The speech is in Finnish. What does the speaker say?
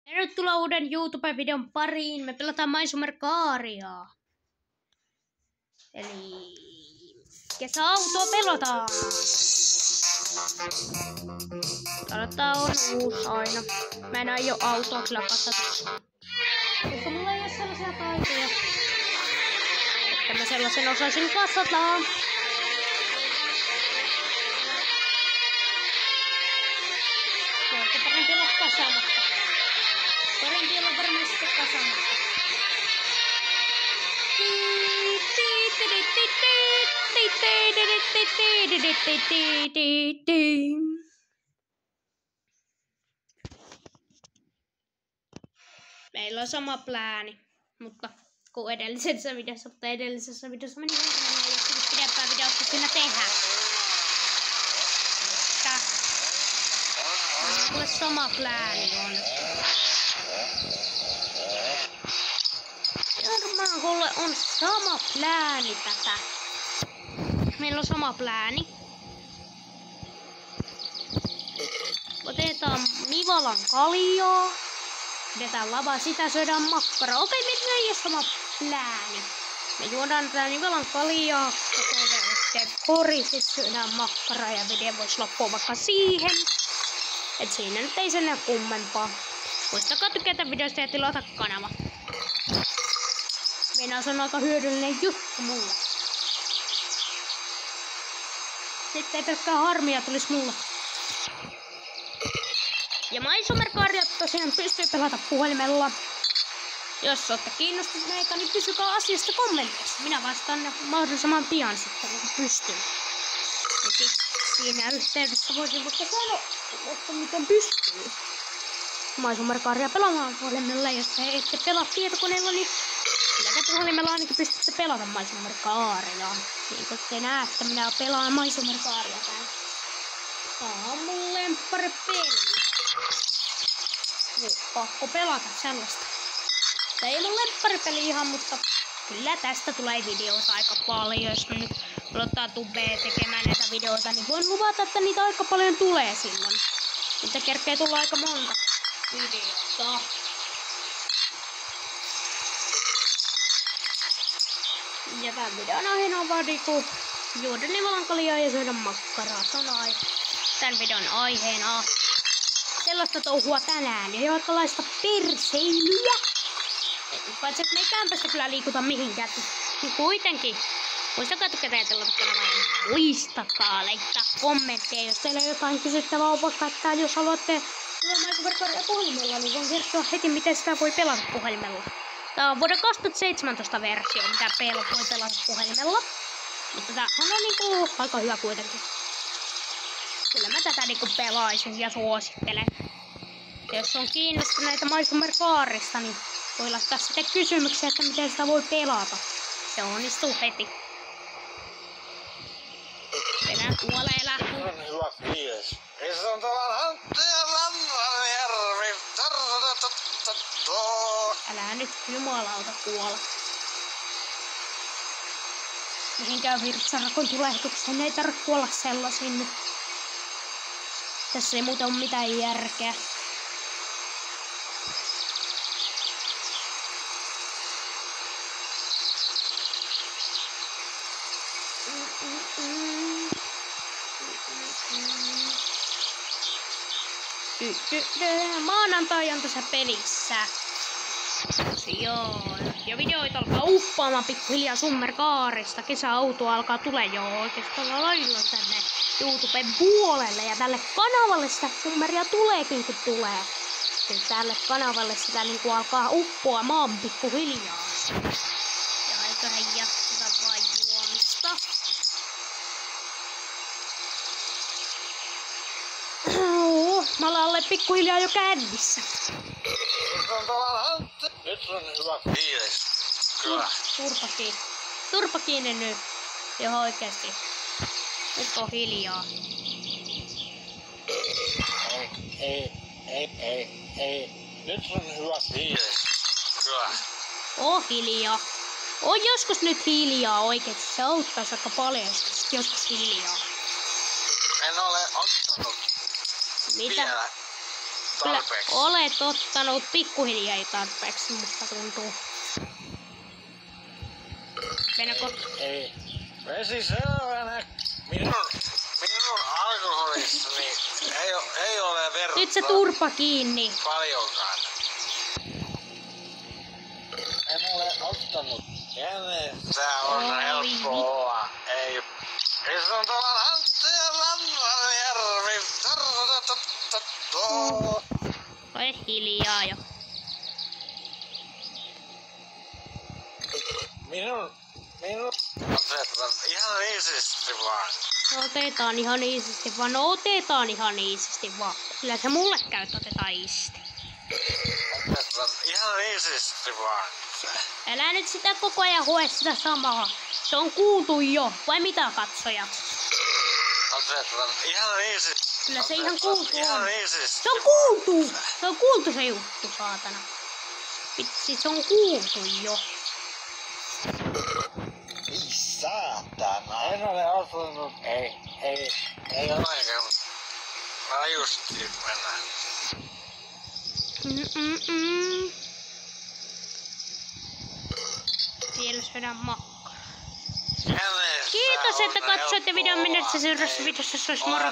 Tervetuloa uuden YouTube-videon pariin. Me pelataan Maisummercariaa. Eli kesäautoa pelataan. Kannattaa on uusi aina. Mä en aio autoa kyllä kasata. Koska mulla ei oo sellaisia taitoja, että mä sellaisen osaisin kasata. Parempi olla kasamatta. Parempi olla varmaan sitten kasamatta. Meillä on sama plääni, mutta kuin edellisessä videossa, meni varmaan, jos nyt pidempää videosta siinä tehdään. Kuule sama plääni on. Kuule on sama plääni tätä. Meillä on sama plääni. Otetaan Nivalan kaljaa. Pidetään lava, sitä syödään makkaraa. Okei, meillä ei ole sama plääni. Me juodaan tätä Nivalan kaljaa. Sitten sit syödään makkaraa ja video voisi loppua vaikka siihen. Et siinä nyt ei sen kummempaa. Muistakaa tykätä videosta ja tilata kanava. Meidän on aika hyödyllinen juttu mulle. Sitten ei pelkkää harmia tulisi mulle. Ja Maisummercaria tosiaan pystyy pelata puhelimella. Jos olette kiinnostuneita, niin pysykää asiasta kommenteissa. Minä vastaan mahdollisimman pian sitten, kun pystyn. Ja sitten siinä yhteydessä voisin vaikka sanoa, että miten pystyy Maisummercaria pelaamaan puhelimella. Jos te ette pelaa tietokoneella, niin kyllä te puhelimella ainakin pystytte pelata Maisummercariaa. Niin kun te näette, minä pelaan Maisummercaria täällä. Tää on mun lemppari peli. Pakko pelata sellaista. Tää ei mun lemppari peli ihan, mutta kyllä tästä tulee videoita aika paljon. Jos nyt aloittaa tubea tekemään näitä videoita, niin voin luvata, että niitä aika paljon tulee silloin. Niitä kerkee tulla aika monta videota. Ja tämän videon aiheena on vaan niinku juoda Nivalan kaljaa ja syödä makkaraa. Se on tämän videon aiheena. Sellaista touhua tänään. Ja jotkalaista perseilyä. Paitsi että me ei kämpästä kyllä liikuta mihinkään. Niin kuitenkin. Muistakaa tykätä ja tilata kanavaa. Muistakaa laittaa kommentteja. Jos teillä on jotain kysyttävää on vaikka, että jos haluatte Maisummercaria puhelimella, niin voin kertoa heti miten sitä voi pelata puhelimella. Tää on vuoden 2017 versio, mitä voi pelata puhelimella. Mutta tää on niinku aika hyvä kuitenkin. Kyllä mä tätä niinku pelaisin ja suosittelen. Ja jos on kiinnostuneita Maisummercarista, niin voi laittaa sitten kysymyksiä, että miten sitä voi pelata. Se onnistuu heti. Venä kuolee lähti. On hyvä fiilis. Se on tavallaan Antti ja Rantanjärvi. Älä nyt jumalauta kuolla. Mihinkään virtsarakon tulehdukseen ei tarvitse kuolla sellaisiin nyt. Tässä ei muuta ole mitään järkeä. Maanantai on tässä pelissä. Joo. Ja videoita alkaa uppaamaan pikkuhiljaa Summercarista. Kesäauto alkaa tulee jo oikeastaan lailla tänne YouTuben puolelle. Ja tälle kanavalle sitä Summeria tuleekin kun tulee. Ja tälle kanavalle sitä niinku alkaa uppoamaan pikkuhiljaa. Ja eiköhän jatketa vain juomista. Mä olen alle pikkuhiljaa jo kännissä. Nyt on hyvä fiilis. Kyllä. Turpa kiinni nyt. Joo oikeesti. Nyt on hiljaa. Ei. Nyt on hyvä fiilis. Kyllä. Oo hiljaa. Oo joskus nyt hiljaa oikeesti. Se auttais aika paljon joskus hiljaa. En ole ottanut. Mitä? Vielä. Kyllä tarpeeksi. olet ottanut pikkuhiljaa jo tarpeeksi, musta tuntuu. Mennäänkö? Ei. Vesi selvänä. Minun alkoholistani ei ole verta. Nyt se turpa kiinni. Paljonkaan. En ole ottanut. Kenestä on helppo olla. Ei. Istuntolan Antti ja Lammanjärvi. Ole hiljaa jo. Minun. Otetaan ihan iisisti vaan. Otetaan ihan iisisti vaan. No otetaan ihan iisisti vaan. Kyllä se mulle käy, että otetaan iisisti. Otetaan ihan iisisti vaan. Älä nyt sitä koko ajan hoe sitä samaa. Se on kuultu jo. Vai mitä katsojat? Otetaan ihan iisisti. Kyllä se ihan kuultu on. Ihan iisisti. Se on kuultu! Se on kuultu se juttu, saatana. Vitsi, se on kuultu jo. Ei saatana. En ole ottanut. Ei olekaan. Rajusti mennään. Vielä syödään makkaraa. Kenestä Kiitos, että on katsoitte videon helppo mennessä olla. seuraavassa videossa. Se olisi moro.